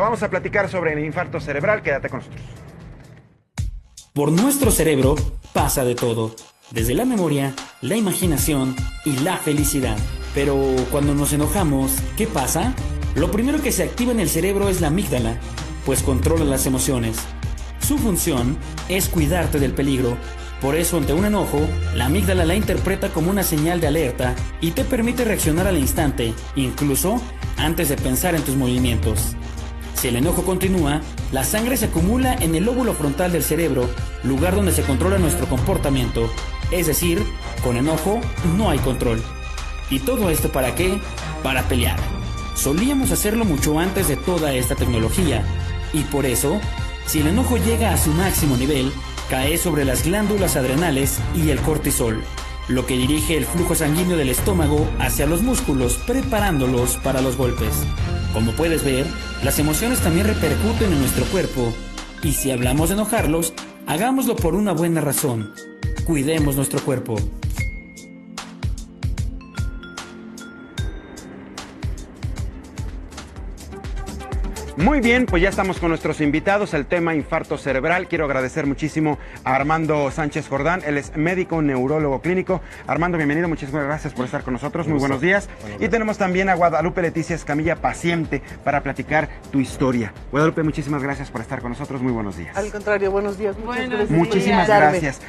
Vamos a platicar sobre el infarto cerebral, quédate con nosotros. Por nuestro cerebro pasa de todo, desde la memoria, la imaginación y la felicidad. Pero cuando nos enojamos, ¿qué pasa? Lo primero que se activa en el cerebro es la amígdala, pues controla las emociones. Su función es cuidarte del peligro. Por eso, ante un enojo, la amígdala la interpreta como una señal de alerta y te permite reaccionar al instante, incluso antes de pensar en tus movimientos. Si el enojo continúa, la sangre se acumula en el lóbulo frontal del cerebro, lugar donde se controla nuestro comportamiento. Es decir, con enojo no hay control. ¿Y todo esto para qué? Para pelear. Solíamos hacerlo mucho antes de toda esta tecnología. Y por eso, si el enojo llega a su máximo nivel, cae sobre las glándulas adrenales y el cortisol, lo que dirige el flujo sanguíneo del estómago hacia los músculos, preparándolos para los golpes. Como puedes ver, las emociones también repercuten en nuestro cuerpo, y si hablamos de enojarlos, hagámoslo por una buena razón. Cuidemos nuestro cuerpo. Muy bien, pues ya estamos con nuestros invitados, el tema infarto cerebral. Quiero agradecer muchísimo a Armando Sánchez Jordán, él es médico, neurólogo clínico. Armando, bienvenido, muchísimas gracias por estar con nosotros, muy buenos días. Y tenemos también a Guadalupe Leticia Escamilla, paciente, para platicar tu historia. Guadalupe, muchísimas gracias por estar con nosotros, muy buenos días. Al contrario, buenos días. Muchísimas gracias.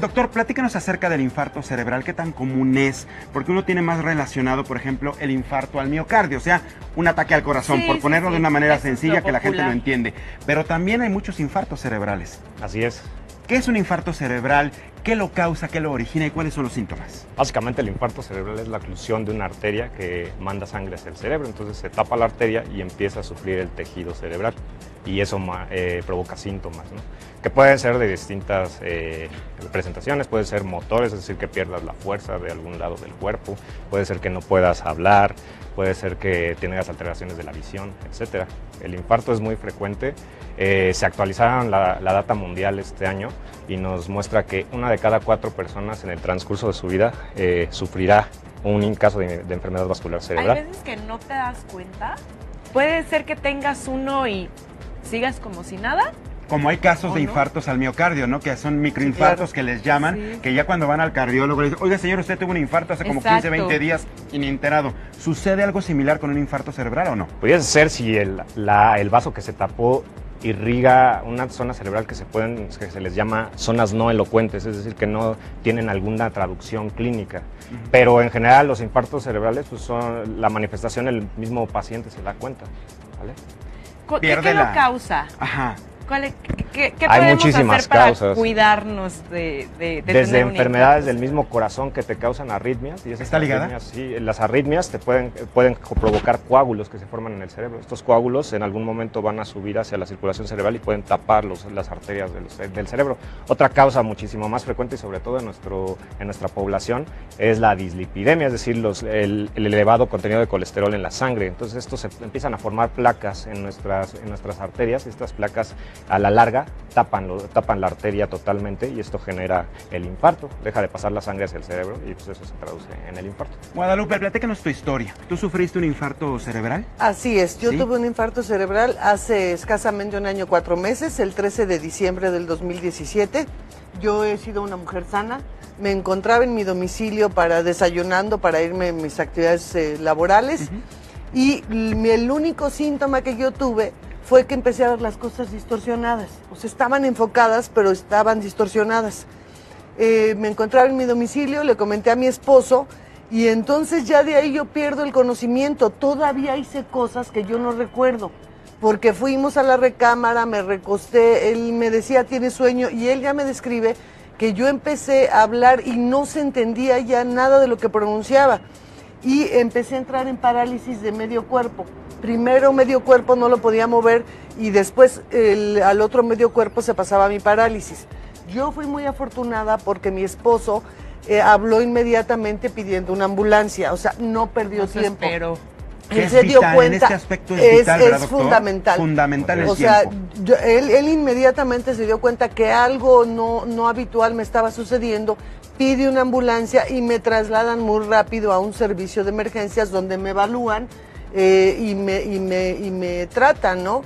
Doctor, platícanos acerca del infarto cerebral, ¿qué tan común es? Porque uno tiene más relacionado, por ejemplo, el infarto al miocardio, o sea, un ataque al corazón, por ponerlo de una manera sencilla que la gente lo entiende. Pero también hay muchos infartos cerebrales. Así es. ¿Qué es un infarto cerebral? ¿Qué lo causa? ¿Qué lo origina? ¿Y cuáles son los síntomas? Básicamente el infarto cerebral es la oclusión de una arteria que manda sangre hacia el cerebro. Entonces se tapa la arteria y empieza a sufrir el tejido cerebral. Y eso provoca síntomas, ¿no? Que pueden ser de distintas presentaciones. Puede ser motores, es decir, que pierdas la fuerza de algún lado del cuerpo. Puede ser que no puedas hablar. Puede ser que tengas alteraciones de la visión, etc. El infarto es muy frecuente. Se actualizaron la data mundial este año y nos muestra que 1 de cada 4 personas en el transcurso de su vida sufrirá un caso de enfermedad vascular cerebral. Hay veces que no te das cuenta. Puede ser que tengas uno y sigas como si nada. Como hay casos de infartos al miocardio, ¿no? Que son microinfartos que les llaman, que ya cuando van al cardiólogo le dicen, oiga señor, usted tuvo un infarto hace como 15, 20 días y ni enterado. ¿Sucede algo similar con un infarto cerebral o no? Pudiese ser si el vaso que se tapó irriga una zona cerebral que se les llama zonas no elocuentes, es decir, que no tienen alguna traducción clínica. Pero en general los infartos cerebrales pues son la manifestación, el mismo paciente se da cuenta, ¿vale? ¿Qué lo causa? Ajá. ¿Qué Hay podemos muchísimas hacer para causas. Cuidarnos de desde tener un enfermedades infarto? del mismo corazón que te causan arritmias. Y ¿Está ligada? Arritmias, sí, las arritmias te pueden provocar coágulos que se forman en el cerebro. Estos coágulos en algún momento van a subir hacia la circulación cerebral y pueden tapar las arterias del cerebro. Otra causa muchísimo más frecuente y sobre todo en nuestra población es la dislipidemia, es decir, el elevado contenido de colesterol en la sangre. Entonces estos se empiezan a formar placas en nuestras arterias. Estas placas a la larga tapan la arteria totalmente y esto genera el infarto. Deja de pasar la sangre hacia el cerebro y pues eso se traduce en el infarto. Guadalupe, platícanos tu historia. ¿Tú sufriste un infarto cerebral? Así es, yo tuve un infarto cerebral hace escasamente 1 año 4 meses, el 13 de diciembre del 2017. Yo he sido una mujer sana, me encontraba en mi domicilio desayunando para irme a mis actividades laborales y el único síntoma que yo tuve fue que empecé a ver las cosas distorsionadas. O sea, estaban enfocadas, pero estaban distorsionadas. Me encontraba en mi domicilio, le comenté a mi esposo, y entonces ya de ahí yo pierdo el conocimiento. Todavía hice cosas que yo no recuerdo, porque fuimos a la recámara, me recosté, él me decía, ¿tienes sueño? Y él ya me describe que yo empecé a hablar y no se entendía ya nada de lo que pronunciaba. Y empecé a entrar en parálisis de medio cuerpo. Primero medio cuerpo no lo podía mover y después al otro medio cuerpo se pasaba mi parálisis. Yo fui muy afortunada porque mi esposo habló inmediatamente pidiendo una ambulancia, o sea, no perdió tiempo. Él se dio cuenta, en este aspecto es vital, ¿verdad, doctor? Fundamental. Fundamental el o sea, tiempo. Él inmediatamente se dio cuenta que algo no habitual me estaba sucediendo, pide una ambulancia y me trasladan muy rápido a un servicio de emergencias donde me evalúan y me tratan, ¿no?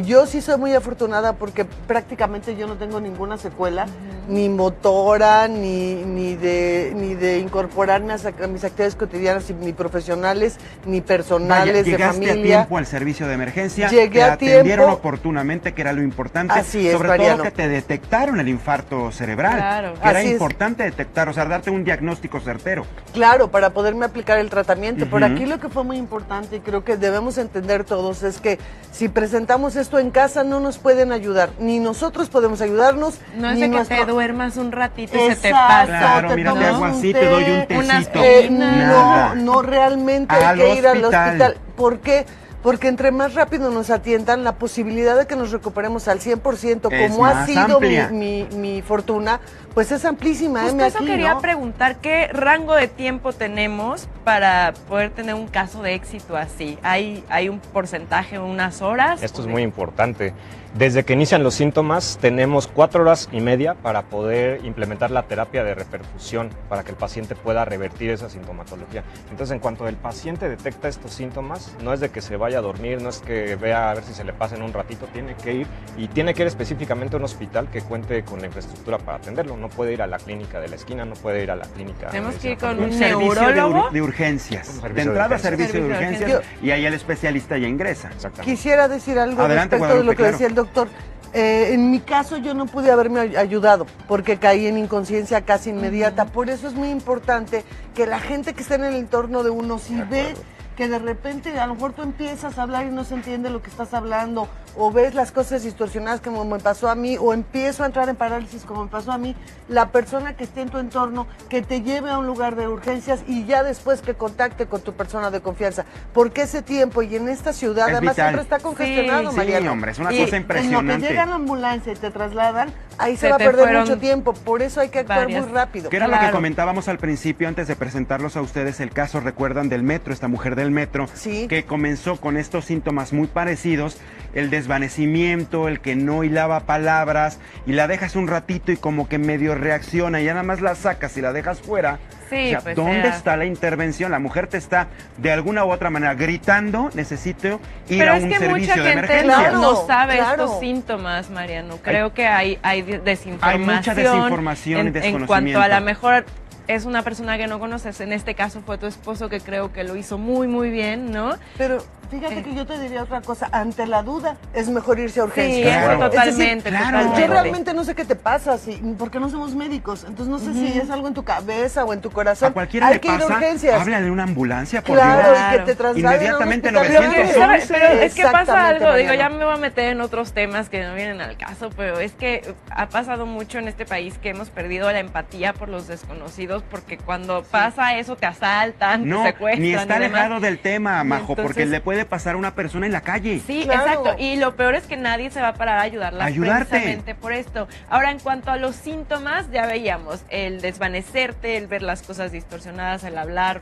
Yo sí soy muy afortunada porque prácticamente yo no tengo ninguna secuela, ni motora, ni de incorporarme a mis actividades cotidianas, ni profesionales, ni personales, de llegaste familia. a tiempo al servicio de emergencia, Llegué te a atendieron tiempo. oportunamente, que era lo importante, Así es, sobre Mariano. todo que te detectaron el infarto cerebral, Claro. que era Así es. importante detectar, o sea, darte un diagnóstico certero. Claro, para poderme aplicar el tratamiento. Por Ujú. aquí lo que fue muy importante y creo que debemos entender todos es que si presentamos esto en casa no nos pueden ayudar, ni nosotros podemos ayudarnos, No es ni de que nuestro... te duermas un ratito y se te Exacto, pasa. Claro, mira, te tomas hago un así, té, te doy un unas tecito. Nada. no realmente Al hay que ir al hospital. hospital. ¿Por qué? Porque entre más rápido nos atiendan, la posibilidad de que nos recuperemos al 100%, Es como ha más sido amplia. mi fortuna, pues es amplísima. Justo heme eso aquí, quería ¿no? preguntar, ¿qué rango de tiempo tenemos para poder tener un caso de éxito así? ¿Hay un porcentaje, unas horas? Esto es muy importante. Desde que inician los síntomas tenemos 4 horas y media para poder implementar la terapia de reperfusión para que el paciente pueda revertir esa sintomatología. Entonces, en cuanto el paciente detecta estos síntomas, no es de que se vaya a dormir, no es que vea a ver si se le pasa en un ratito, tiene que ir y tiene que ir específicamente a un hospital que cuente con la infraestructura para atenderlo. No puede ir a la clínica de la esquina, no puede ir a la clínica. Tenemos de que ir medicina con un familiar. Servicio de, neurólogo. de urgencias. Un De servicio de entrada, urgencias. servicio de Servicio de urgencias, urgencias. y ahí el especialista ya ingresa. Exactamente. Quisiera decir algo Adelante, respecto de lo Guadalupe, que claro. decía el doctor. En mi caso yo no pude haberme ayudado porque caí en inconsciencia casi inmediata. Por eso es muy importante que la gente que está en el entorno de uno, si ve que de repente a lo mejor tú empiezas a hablar y no se entiende lo que estás hablando, o ves las cosas distorsionadas como me pasó a mí, o empiezo a entrar en parálisis como me pasó a mí, la persona que esté en tu entorno, que te lleve a un lugar de urgencias y ya después que contacte con tu persona de confianza. Porque ese tiempo y en esta ciudad Es además vital. siempre está congestionado, Sí, Mariano. hombre, es una Y cosa En lo impresionante. que llega la ambulancia y te trasladan, ahí se Se va a te perder fueron mucho tiempo. Por eso hay que actuar varias. muy rápido. Que era lo que Claro. comentábamos al principio antes de presentarlos a ustedes, el caso, recuerdan, del metro, esta mujer del metro, Sí. que comenzó con estos síntomas muy parecidos, el desvanecimiento, el que no hilaba palabras, y la dejas un ratito y como que medio reacciona, y ya nada más la sacas y la dejas fuera. Sí, O sea, pues ¿dónde era. está la intervención? La mujer te está de alguna u otra manera gritando, necesito ir Pero a es un que mucha servicio de gente emergencia. Claro. no sabe claro. estos síntomas, Mariano. Creo que hay desinformación. Hay mucha desinformación y en cuanto desconocimiento. a la mejor es una persona que no conoces. En este caso fue tu esposo, que creo que lo hizo muy, muy bien, ¿no? Pero fíjate que yo te diría otra cosa. Ante la duda, es mejor irse a Sí, urgencias. Claro. eso totalmente, claro. totalmente. Yo realmente no sé qué te pasa, porque no somos médicos. Entonces no sé si es algo en tu cabeza o en tu corazón. A cualquiera Hay le que ir a pasa, urgencias. háblale de una ambulancia, por Claro, Dios. y que te trasladen Inmediatamente a un hospital. Pero, 911. pero es que pasa Exactamente, algo, digo, Mariano. ya me voy a meter en otros temas que no vienen al caso, pero es que ha pasado mucho en este país que hemos perdido la empatía por los desconocidos, porque cuando pasa eso te asaltan, No, te secuestran. ni está y demás. alejado del tema, Majo, porque Entonces- le puede pasar a una persona en la calle. Sí, Claro. exacto. Y lo peor es que nadie se va a parar a ayudarla Ayudarte. precisamente por esto. Ahora, en cuanto a los síntomas, ya veíamos el desvanecerte, el ver las cosas distorsionadas, el hablar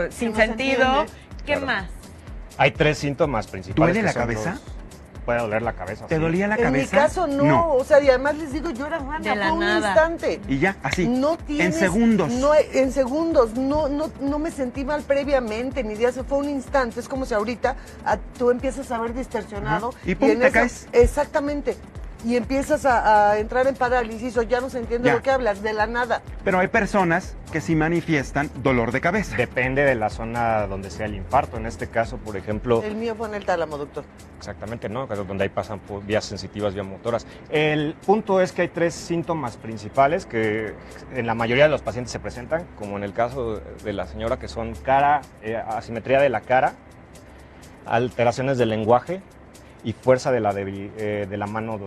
sin no se sentido. entiende. ¿Qué Claro. más? Hay 3 síntomas principales. ¿Duele que la son cabeza? los- Puede doler la cabeza. ¿Te sí. dolía la En cabeza? mi caso no. O sea, y además les digo, yo era rana, De la fue un nada. instante. Y ya, así. No tienes, en segundos. No, en segundos. No me sentí mal previamente, ni días. Fue un instante. Es como si ahorita tú empiezas a ver distorsionado. Ajá. Y pum, en te caes. Exactamente. Y empiezas a entrar en parálisis o ya no se entiende Ya. lo que hablas, de la nada. Pero hay personas que sí manifiestan dolor de cabeza. Depende de la zona donde sea el infarto. En este caso, por ejemplo, El mío fue en el tálamo, doctor. exactamente, ¿no? Donde ahí pasan por vías sensitivas, vías motoras. El punto es que hay 3 síntomas principales que en la mayoría de los pacientes se presentan, como en el caso de la señora, que son asimetría de la cara, alteraciones del lenguaje y fuerza de la mano.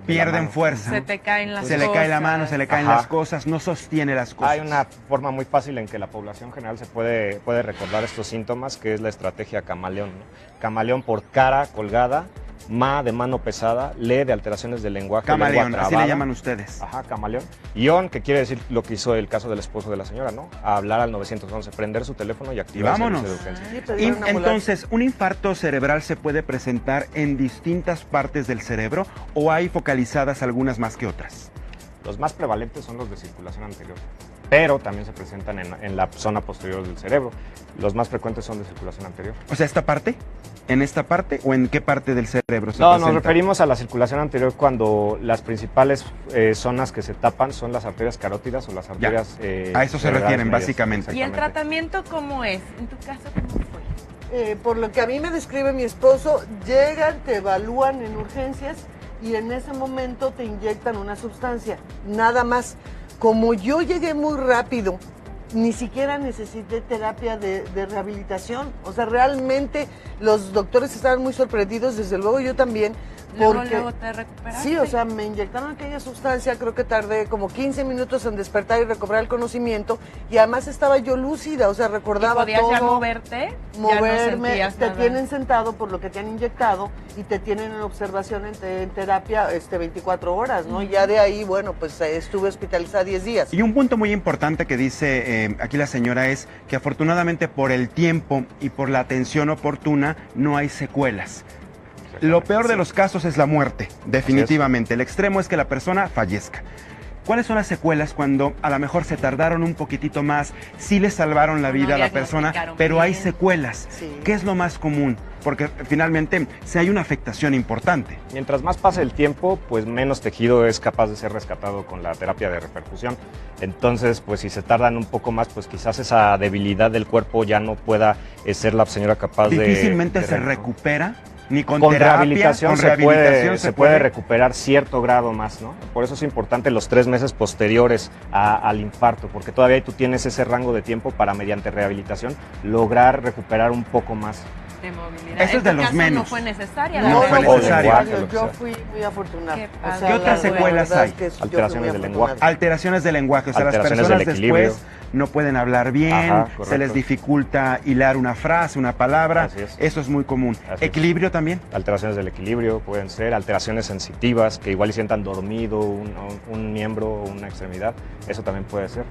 Pierden fuerza. Se te caen las Se cosas. le cae la mano, se le caen Ajá. las cosas, no sostiene las cosas. Hay una forma muy fácil en que la población general se puede recordar estos síntomas, que es la estrategia camaleón, ¿no? Camaleón por cara colgada, ma de mano pesada, le de alteraciones del lenguaje, Camaleón, lengua así le trabada. llaman ustedes. Ajá, camaleón. Ion, que quiere decir lo que hizo el caso del esposo de la señora, ¿no? A hablar al 911, prender su teléfono y activar el vámonos. servicio de urgencia. Y pedir una ambulancia. Entonces, ¿un infarto cerebral se puede presentar en distintas partes del cerebro o hay focalizadas algunas más que otras? Los más prevalentes son los de circulación anterior. pero también se presentan en la zona posterior del cerebro. Los más frecuentes son de circulación anterior. O sea, ¿esta parte? ¿En esta parte o en qué parte del cerebro se No, presenta? nos referimos a la circulación anterior cuando las principales zonas que se tapan son las arterias carótidas o las arterias... a eso se refieren, básicamente. ¿Y el tratamiento cómo es? ¿En tu caso cómo fue? Por lo que a mí me describe mi esposo, llegan, te evalúan en urgencias y en ese momento te inyectan una sustancia, nada más. Como yo llegué muy rápido, ni siquiera necesité terapia de rehabilitación. O sea, realmente los doctores estaban muy sorprendidos, desde luego yo también. Luego te recuperaste. Sí, o sea, me inyectaron aquella sustancia, creo que tardé como 15 minutos en despertar y recuperar el conocimiento, y además estaba yo lúcida, o sea, recordaba ¿Y podías todo. ya moverte? Moverme, ya no te nada. tienen sentado por lo que te han inyectado y te tienen en observación en terapia 24 horas, ¿no? Y ya de ahí, bueno, pues estuve hospitalizada 10 días. Y un punto muy importante que dice aquí la señora es que afortunadamente por el tiempo y por la atención oportuna no hay secuelas. Lo peor de los casos es la muerte, definitivamente. El extremo es que la persona fallezca. ¿Cuáles son las secuelas cuando a lo mejor se tardaron un poquitito más, sí le salvaron la vida a la persona, pero hay secuelas? Sí. ¿Qué es lo más común? Porque finalmente si hay una afectación importante. Mientras más pase el tiempo, pues menos tejido es capaz de ser rescatado con la terapia de reperfusión. Entonces, pues si se tardan un poco más, pues quizás esa debilidad del cuerpo ya no pueda ser la señora capaz Difícilmente de se recupera. Ni con rehabilitación, rehabilitación se puede recuperar cierto grado más, ¿no? Por eso es importante los 3 meses posteriores al infarto, porque todavía tú tienes ese rango de tiempo para, mediante rehabilitación, lograr recuperar un poco más. De movilidad. Eso es de En tu los caso menos. No fue necesaria. No la fue rehabilitación. necesario. Lenguaje, Yo fui muy afortunada. Qué O padre. sea, ¿Qué otras la secuelas verdad hay? es que yo fui Alteraciones muy del afortunada. lenguaje. Alteraciones del lenguaje, o sea, las Alteraciones personas del equilibrio. después no pueden hablar bien, Ajá, correcto. se les dificulta hilar una frase, una palabra, Así es. eso es muy común. Así es. ¿Equilibrio también? Alteraciones del equilibrio pueden ser, alteraciones sensitivas, que igual y sientan dormido un miembro o una extremidad, eso también puede ser.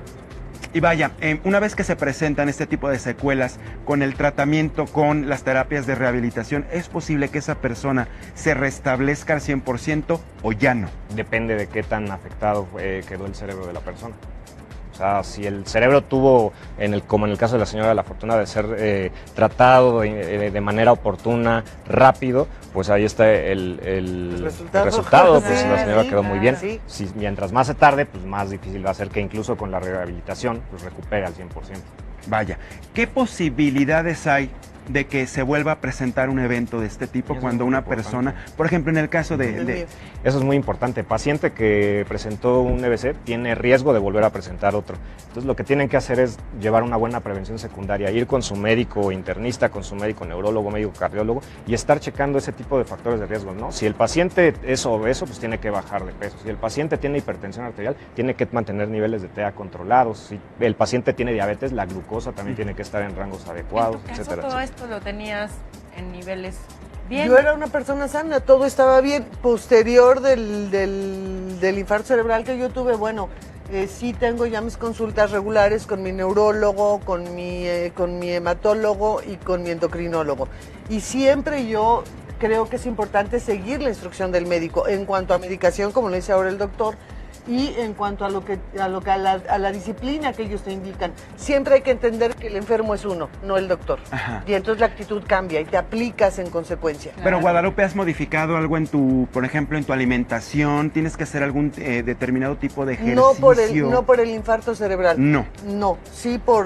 Y vaya, una vez que se presentan este tipo de secuelas con el tratamiento, con las terapias de rehabilitación, ¿es posible que esa persona se restablezca al 100% o ya no? Depende de qué tan afectado quedó el cerebro de la persona. O sea, si el cerebro tuvo, como en el caso de la señora, la fortuna de ser tratado de manera oportuna, rápido, pues ahí está el resultado, pues Sí, la señora sí, quedó muy bien. sí. Si, mientras más se tarde, pues más difícil va a ser que incluso con la rehabilitación, pues recupere al 100%. Vaya, ¿qué posibilidades hay de que se vuelva a presentar un evento de este tipo Eso cuando es muy una importante. persona, por ejemplo, en el caso El mío. Eso es muy importante. Paciente que presentó un EBC tiene riesgo de volver a presentar otro. Entonces lo que tienen que hacer es llevar una buena prevención secundaria, ir con su médico internista, con su médico neurólogo, médico cardiólogo y estar checando ese tipo de factores de riesgo, ¿no? Si el paciente es obeso, pues tiene que bajar de peso. Si el paciente tiene hipertensión arterial, tiene que mantener niveles de TEA controlados. Si el paciente tiene diabetes, la glucosa también tiene que estar en rangos adecuados, En tu caso, etcétera, todo etcétera. esto lo tenías en niveles bien. Yo era una persona sana, todo estaba bien. Posterior del infarto cerebral que yo tuve, bueno, sí tengo ya mis consultas regulares con mi neurólogo, con mi hematólogo y con mi endocrinólogo. Y siempre yo creo que es importante seguir la instrucción del médico en cuanto a medicación, como lo dice ahora el doctor, y en cuanto a la disciplina que ellos te indican. Siempre hay que entender que el enfermo es uno, no el doctor. Ajá. Y entonces la actitud cambia y te aplicas en consecuencia. Pero Guadalupe, ¿has modificado algo en por ejemplo, en tu alimentación? ¿Tienes que hacer algún determinado tipo de ejercicio? No por el infarto cerebral. No. No, sí por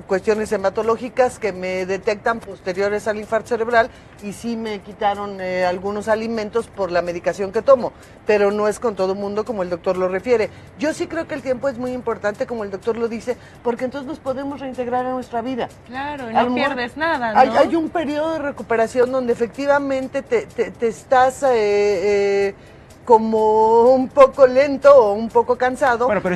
cuestiones hematológicas que me detectan posteriores al infarto cerebral y sí me quitaron algunos alimentos por la medicación que tomo, pero no es con todo el mundo como el doctor lo refiere. Yo sí creo que el tiempo es muy importante, como el doctor lo dice, porque entonces nos podemos reintegrar a nuestra vida. Claro, y A lo no mejor pierdes nada, ¿no? Hay un periodo de recuperación donde efectivamente te estás como un poco lento o un poco cansado. Bueno, pero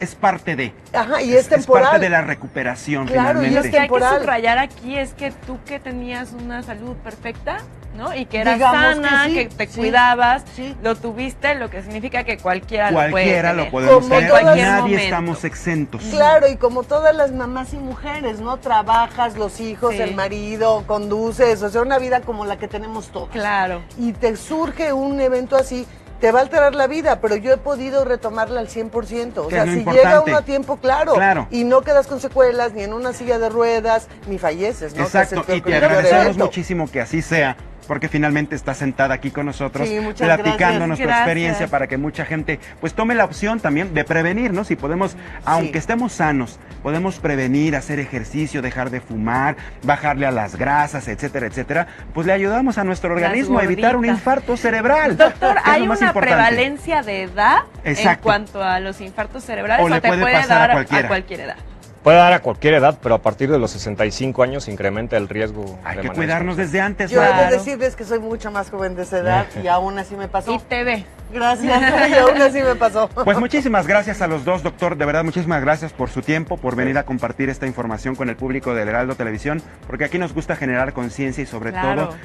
es parte de. Ajá, y es temporal. Es parte de la recuperación, Claro, y finalmente. Lo que hay que temporal. subrayar aquí es que tú que tenías una salud perfecta, ¿no? Y que eras Digamos sana, que sí, que te sí, cuidabas, sí. lo tuviste, lo que significa que cualquiera Cualquiera lo lo puede podemos Como tener, todas- nadie momento. estamos exentos. Claro, y como todas las mamás y mujeres, ¿no? Trabajas, los hijos, Sí. el marido, conduces, o sea, una vida como la que tenemos todos. Claro. Y te surge un evento así, te va a alterar la vida, pero yo he podido retomarla al 100%. O Que sea, es lo si importante. llega uno a tiempo, claro, Claro. y no quedas con secuelas, ni en una silla de ruedas, ni falleces, ¿no? Exacto, Que es y el te peor agradecemos evento. muchísimo que así sea, porque finalmente estás sentada aquí con nosotros, Sí, muchas platicándonos tu gracias. experiencia para que mucha gente pues tome la opción también de prevenir, ¿no? Si podemos, aunque estemos sanos, podemos prevenir, hacer ejercicio, dejar de fumar, bajarle a las grasas, etcétera, etcétera, pues le ayudamos a nuestro Las organismo a evitar un gorditas. infarto cerebral. Doctor, que es lo ¿hay más una importante. prevalencia de edad en Exacto. cuanto a los infartos cerebrales O le te puede puede pasar a dar cualquiera. a cualquier edad? Puede dar a cualquier edad, pero a partir de los 65 años incrementa el riesgo. Hay de que manera cuidarnos exponencial. desde antes. Yo he ¿verdad? de decirles que soy mucho más joven de esa edad y aún así me pasó. Y te ve. Gracias, y aún así me pasó. Pues muchísimas gracias a los dos, doctor. De verdad, muchísimas gracias por su tiempo, por venir a compartir esta información con el público del Heraldo Televisión, porque aquí nos gusta generar conciencia y sobre Claro. todo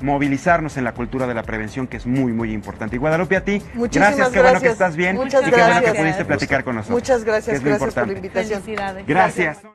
movilizarnos en la cultura de la prevención, que es muy, muy importante. Y Guadalupe, a ti, Muchísimas gracias, qué bueno que gracias. estás bien Muchas y qué bueno que gracias. pudiste platicar con nosotros. Muchas que gracias, es lo gracias por la importante. invitación. Felicidades. Gracias.